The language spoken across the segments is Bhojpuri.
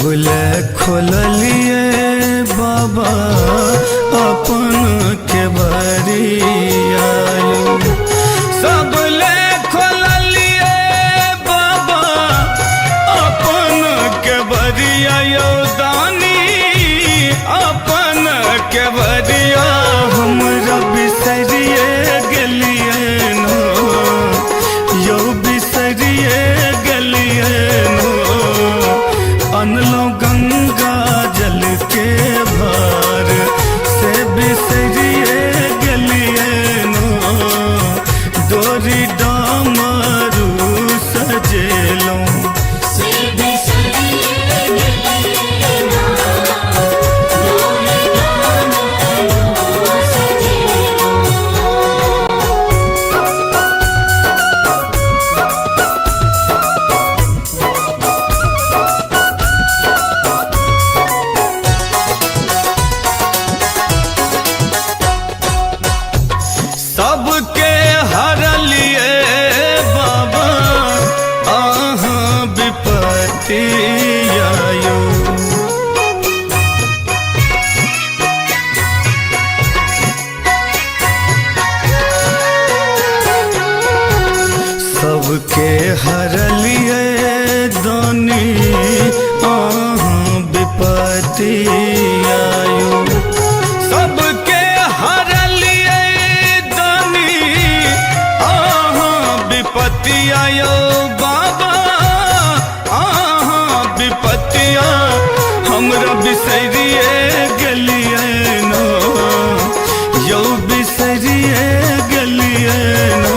सबले खोलिए बाबा अपन के बरिया सबले खोलिए बाबा अपन के बरिया दानी अपन के बरिया हमरा बिसरिए गेलिए नो यो बिसरिए गेलिए नो अनलो गंगा जल के भार से बिसरिए गेलिए नो डोरी डामरू सजेलो सबके हरलिए बाबा अहाँ विपत्ति आयो सबके हरलिए दानी अहाँ विपत्ति आयो सबके हरलिए विपत्ति आयो बाबा आहाँ विपत्तिया हमरा बिसरिए गेलिए नो यो बिसरिए गेलिए नो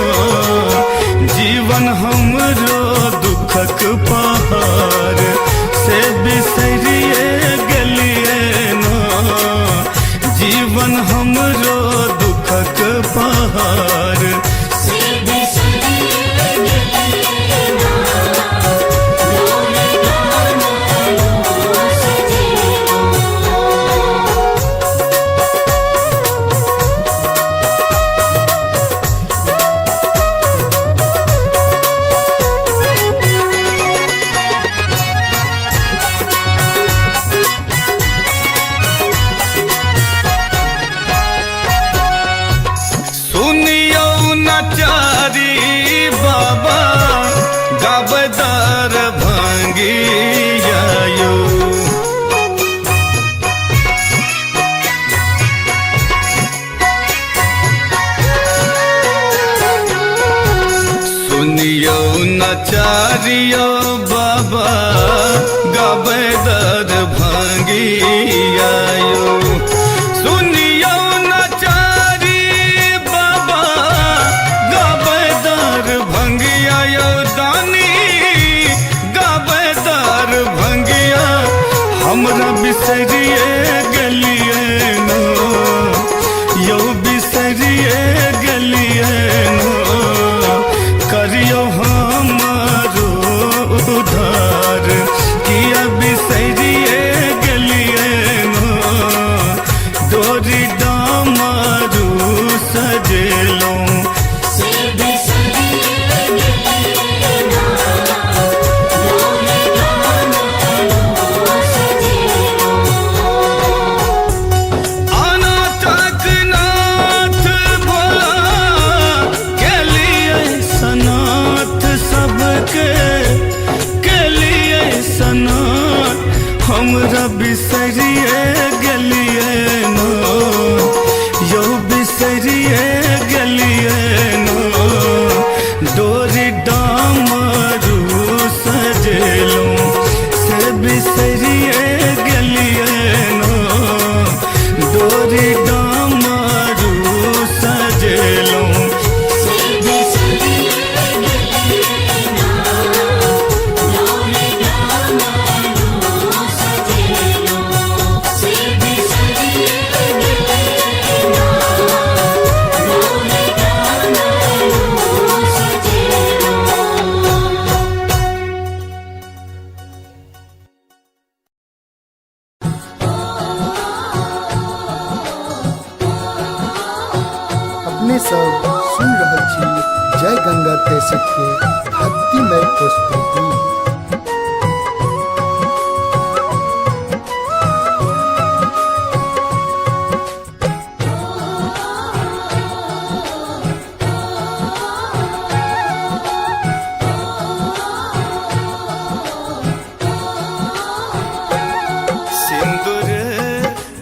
जीवन हमरो दुखक पहाड़ से बिसरिए गेलिए नो जीवन हमरो दुखक पहाड़ नचारी बाबा गाबदार भांगी आयो सुनियो नचारियो बाबा गाबदार भांगी आयो सुनियो नचारी बाबा गाबदार भंगिया यो दानी गाबदार भंगिया हमरा बिसरिए गेलिए नो यो बिसरिए गेलिए नो करियो हमारो उधार किया बिसरिए गेलिए नो डोरी डामरू सजेलो हमरा बिसरिए गेलिए नो यो बिसरिए गेलिए नो डोरी डामरू सजेलो से बिसरिए गेलिए नो डोरी डामरू सजेलो सब सुन रहल छी जय गंगा कैसेट के भक्तिमय प्रस्तुति।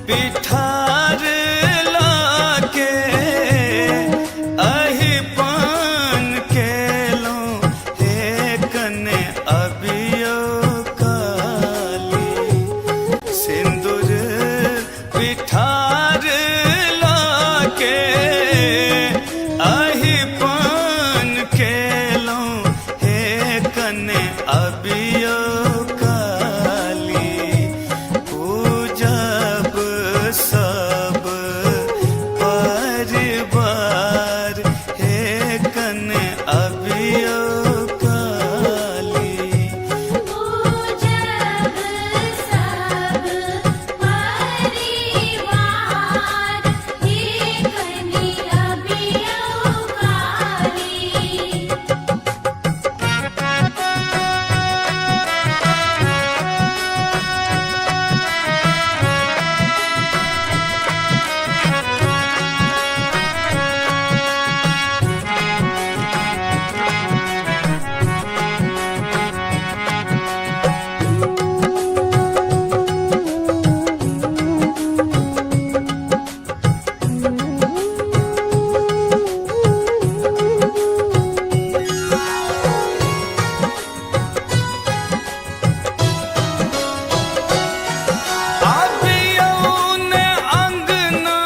पिठार लाके अहि पान केलो हे कने अबियो काली सिंदूर पिठार लाके अहि पान केलो हे कने अबियो काली पूजब सब परिवार हे कने अबियो काली पूजब सब परिवार हे कने अबियो काली आबियौन अंगना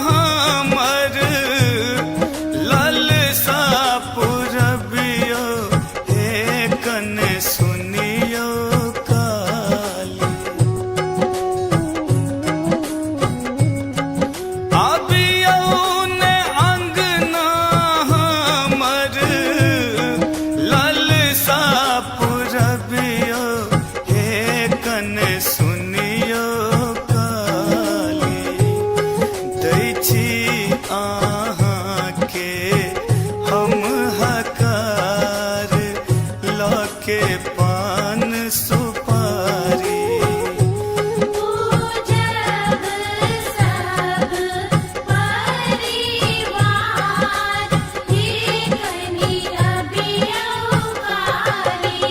हमर ललसा पुरबियो हे कने सुनियो काली आबियौन अंगना हमर ललसा पुरबियो हे कने सुनियो काली दै छी अहाँके हम हकार लके पान सुपारी पूजब सब परिवार हे कने अबियो काली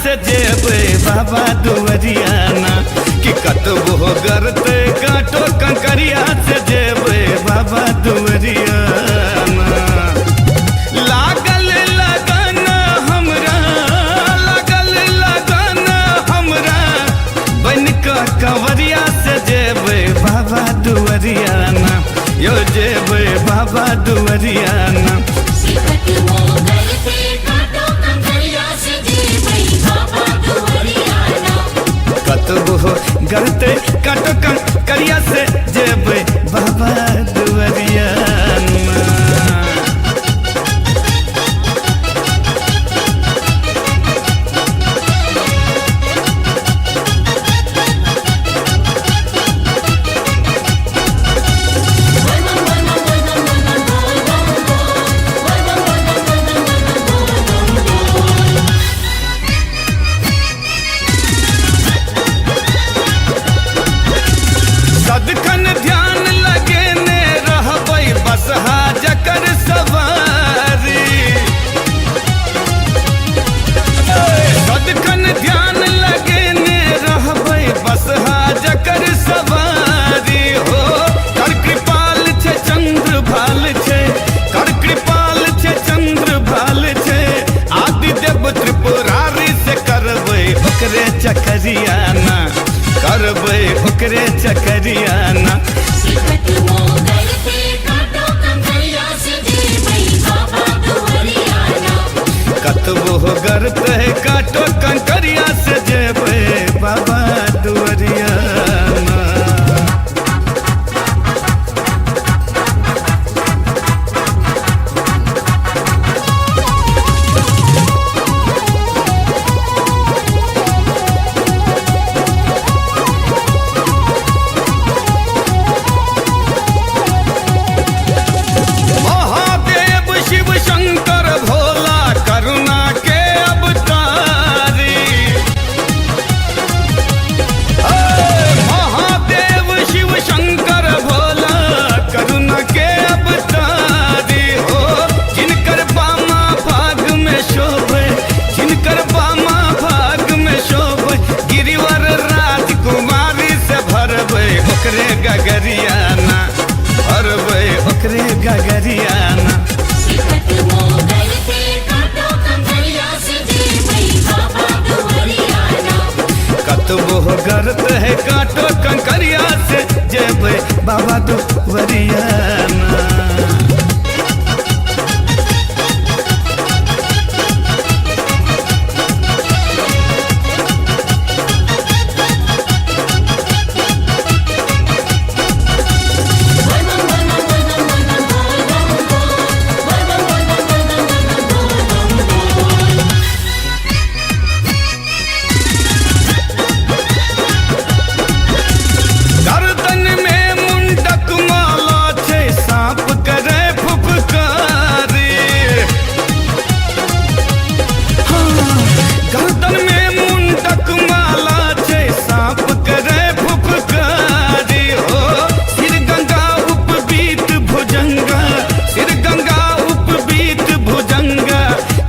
से जेबे बाबा दुवरियाना कि कतबो गरते काटो कंकरिया से जेबे बाबा दुवरियाना लागल लगन हमरा लागल लगन हमरा बनका कंवरिया से जेबे बाबा दुवरियाना यो जेबे बाबा दुवरियाना सिकट मोगल पे काटो कंकरिया से जेबै बाबा दुवरियाना कतबो गरते काटो कंकरिया से जेबे बाबा दुवरियाना सदखन ध्यान लगे ने रहबै बसहा जकर सवारी सदखन ध्यान लगे ने रहबै बसहा जकर सवारी हो कर कृपाल छे चंद्र भाल छे कर कृपाल छे चंद्र भाल छे आदि देव त्रिपुरारी से करबै ओकरे चकरियाना करबै ओकरे चकरियाना सिकट मोगल पे काटो कंकरिया से जेबै बाबा दुवरियाना कतबो गरते काटो कंकरिया से जेबे बाबा दुवरियाना महादेव शिव शंकर भोला करुणा के अवतारी महादेव शिव शंकर भोला करुणा के अवतारी हो जिनकर बामा भाग में शोभे जिनकर बामा भाग में शोभे गिरिवर राजकुमारी से भरबै ओकरे गगरियाना भरबै ओकरे गगरियाना सिकट मोगल पे काटो कंकरिया से जेबै बाबा दुवरियाना कतबो गरते काटो कंकरिया से जेबे बाबा दुवरियाना गर्दन में मुंडक माला छे सांप करे फुफकारी गर्दन में मुंडक माला छे सांप करे फुफकारी हो सिर गंगा उपबीत भुजंगा सिर गंगा उपबीत भुजंगा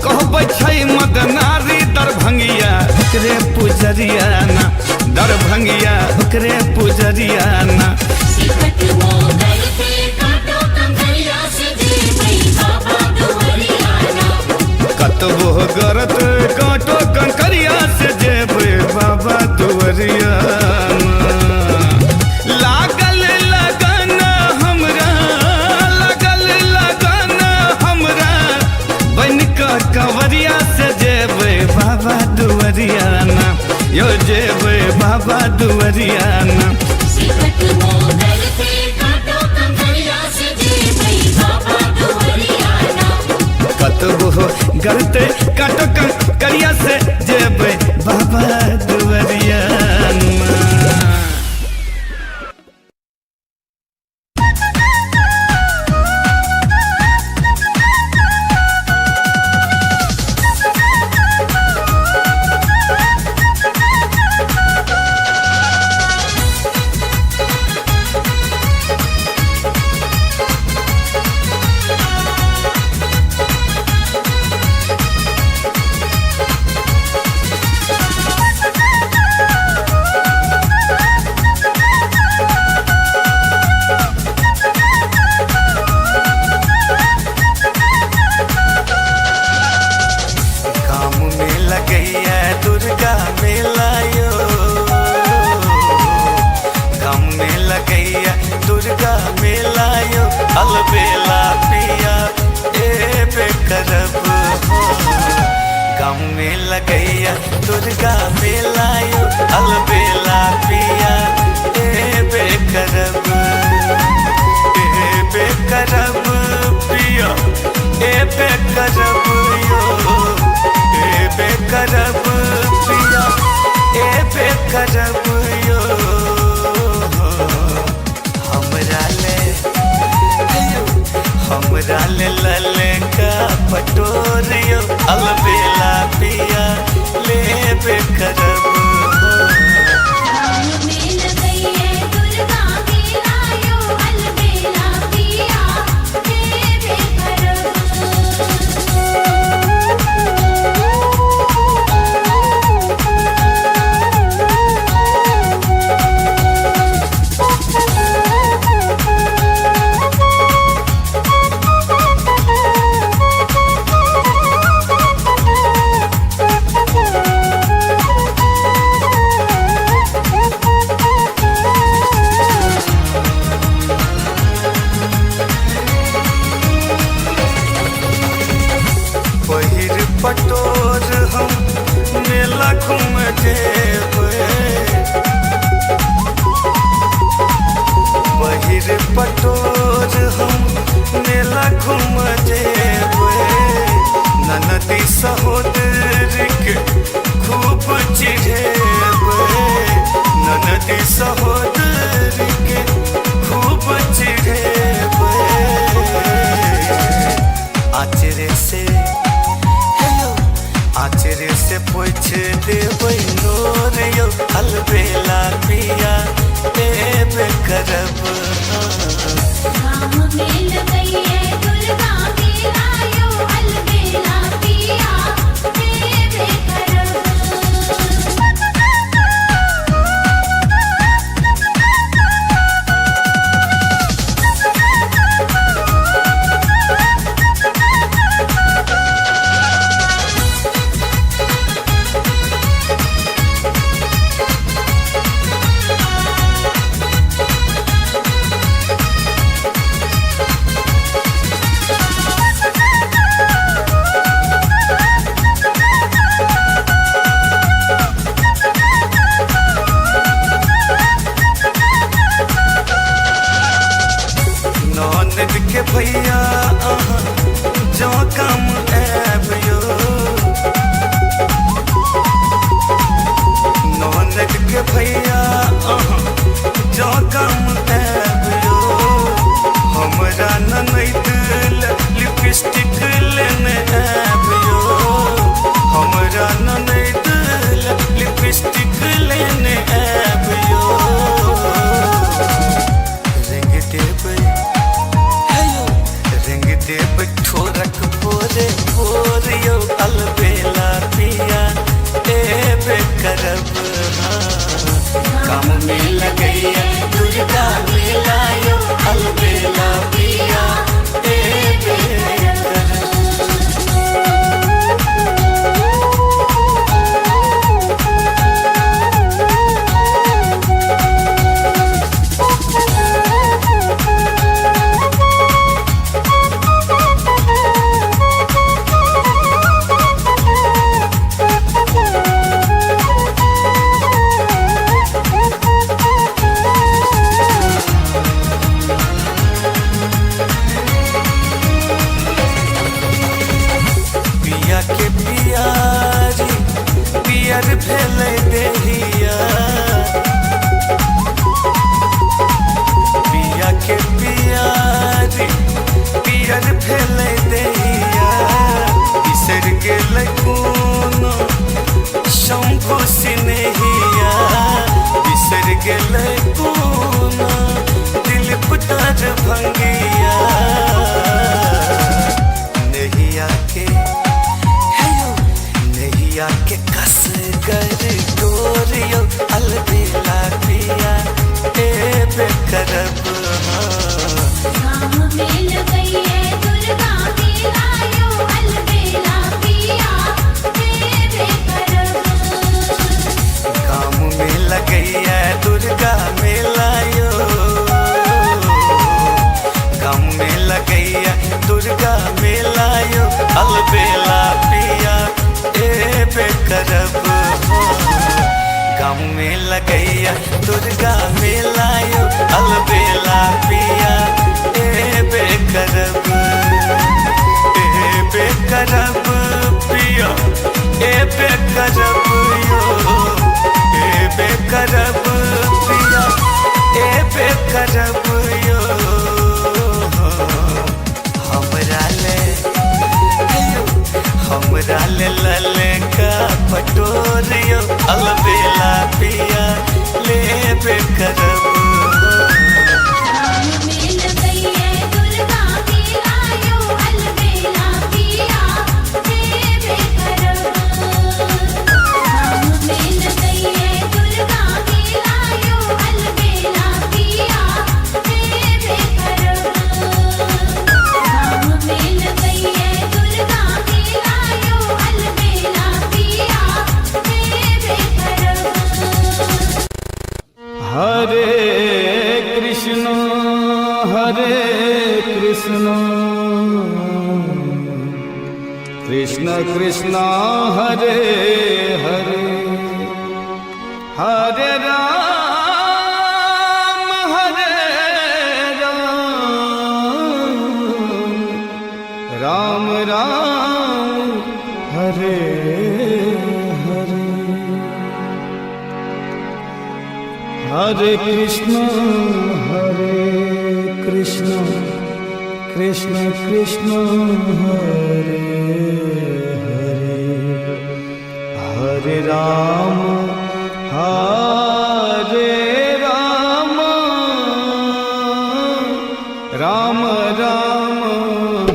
कहबै छै मदनारी दरभंगिया ओकरे पुजरियाना दरभंगिया ओकरे पुजरियाना सिकट मोगल पे काटो कंकरिया से जेबै बाबा दुवरियाना कतबो गरत काटो कंकरिया से जेबे बाबा दुवरियाना लागल लगन हमरा लागल लगन हमरा बनका कंवरिया से जेबे बाबा दुवरियाना यो जेबे बाबा दुवरियाना सिकट मोगल पे काटो कंकरिया से जेबै बाबा दुवरियाना कतबो गरते काटो कंकरिया से जेबे बाबा दुवरियाना लगैया दुर्गा मेला यो अलबेला पिया ए बेकरब हो गाँव में लगैया दुर्गा मेला यो अलबेला पिया ए बेकरब पिया ए बेकरब यो ए बेकरब पिया ए बेकरब यो हमरा ले लले का पटोरियो अलबेला पिया ले बेकरब गाँव में लगैया दुर्गा मेला यो अलबेला पिया हे बेकरब पहिर पटोर हम मेला घूम जेबै पहिर पटोर हम मेला घूम जेबै ननदी सहोदरी के खूब चिढ़ेबै ननदी सहोदरी के खूब चिढ़ेबै आचरे से पोछ देबै नोर यो अलबेला पिया ए बेकरब गाँव में लगैया दुर्गा मेला यो अलबेला पिया हे बेकरब ननद के भैया अहाँ जो काम आबियो ननद के भैया अहाँ जो काम आबियो हमरा ननद लिपस्टिक लेने आबियो हमरा ननद लिपस्टिक लेने आबियो रंग देबै ठोरक पोरे पोरियो अलबेला पिया ए बेकरब काम में लगैया दुर्गा मेला यो अलबेला पिया ए बेकरब गाँव में लगैया दुर्गा मेलायो अलबेला पिया ए बेकरब पिया ए बेकरब यो ए बेकरब पिया ए बेकरब यो हमरा ले लले का पटोरियो अलबेला पिया ले बेकरब गाँव में लगैया दुर्गा मेलायो अलबेला पिया हे बेकरब गाँव में लगैया दुर्गा मेलायो अलबेला पिया हे बेकरब गाँव में लगैया दुर्गा मेलायो अलबेला पिया हे बेकरब हरे कृष्ण कृष्ण कृष्ण हरे हरे हरे राम राम हरे हरे हरे कृष्ण कृष्ण कृष्ण हरे हरे हरे राम राम राम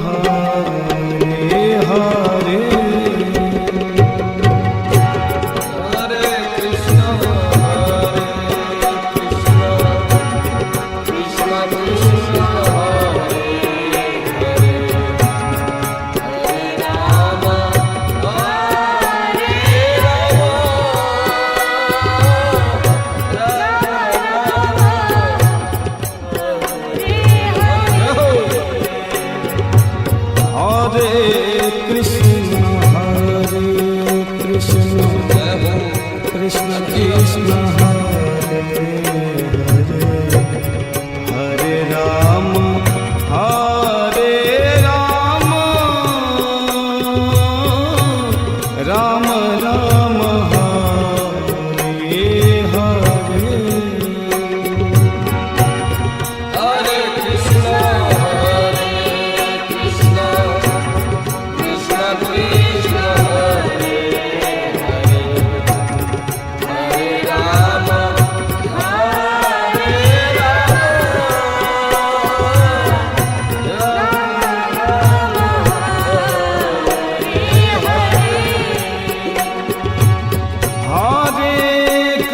हरे हरे कृष्ण कृष्ण हरे हरे हरे राम राम राम हरे हरे हरे कृष्ण कृष्ण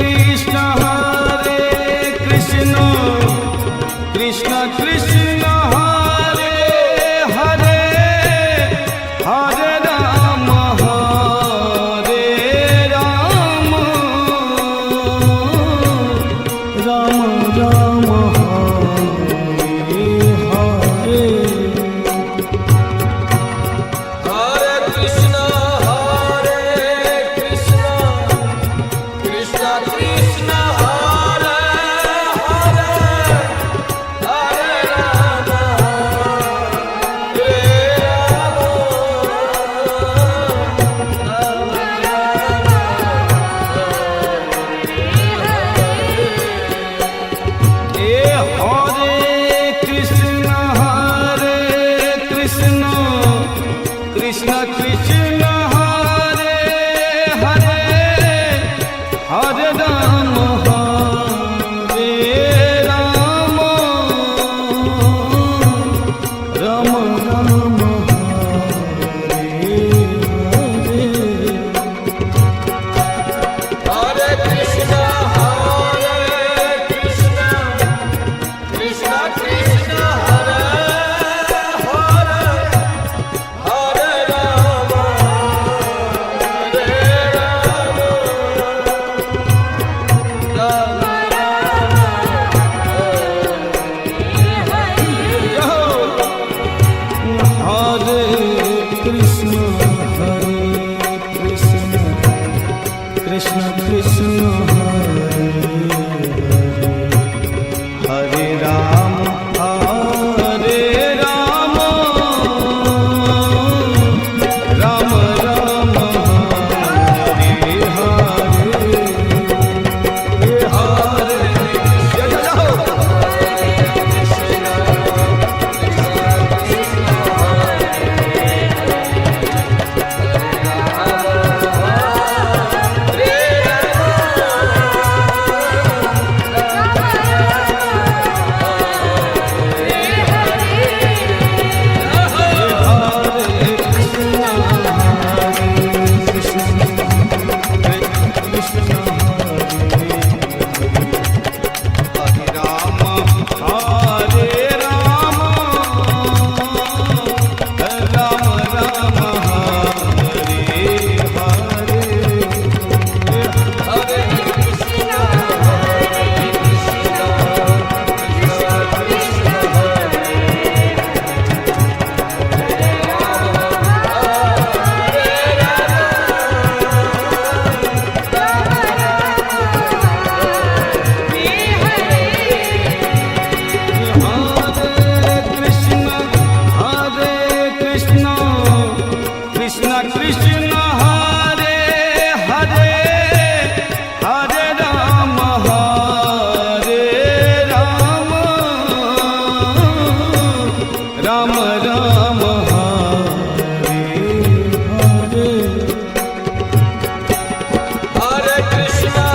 कृष्ण हरे कृष्ण कृष्ण हरे हरे हरे राम राम राम हरे हरे हरे कृष्ण कृष्ण कृष्ण हरे हरे हरे राम राम राम हरे हरे हरे कृष्णा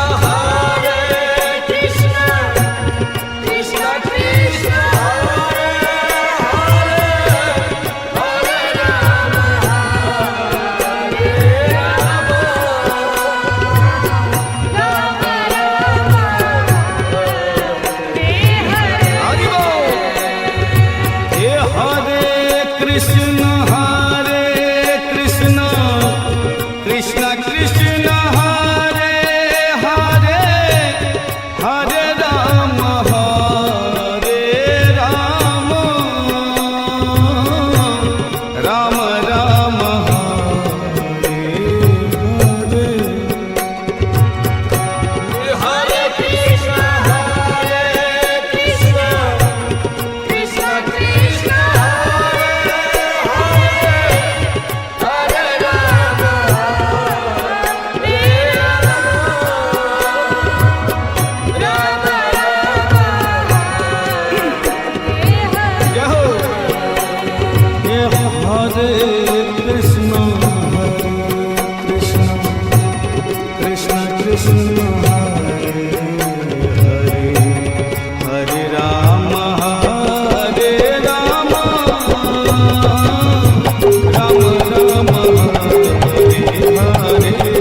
कृष्णा कृष्णा कृष्णा हरे हरे हरे राम हरि बोल। हे हरे कृष्ण कृष्ण कृष्ण हरे हरे हरे राम राम राम हरे हरे हरे कृष्ण कृष्ण कृष्ण कृष्ण हरे हरे राम जय हो। हे हरे कृष्ण कृष्ण कृष्ण हरे हरे हरे राम राम राम हरे हरे हरे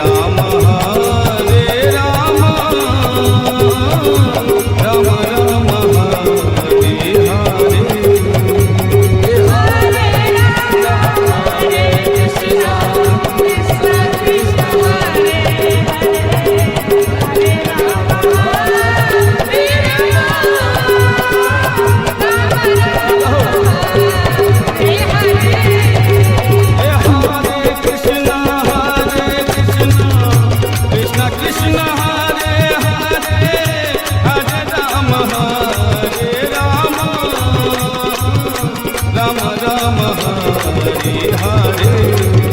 राम राम राम हरे हरे कृष्ण हरे हरे हरे राम राम राम हरे हरे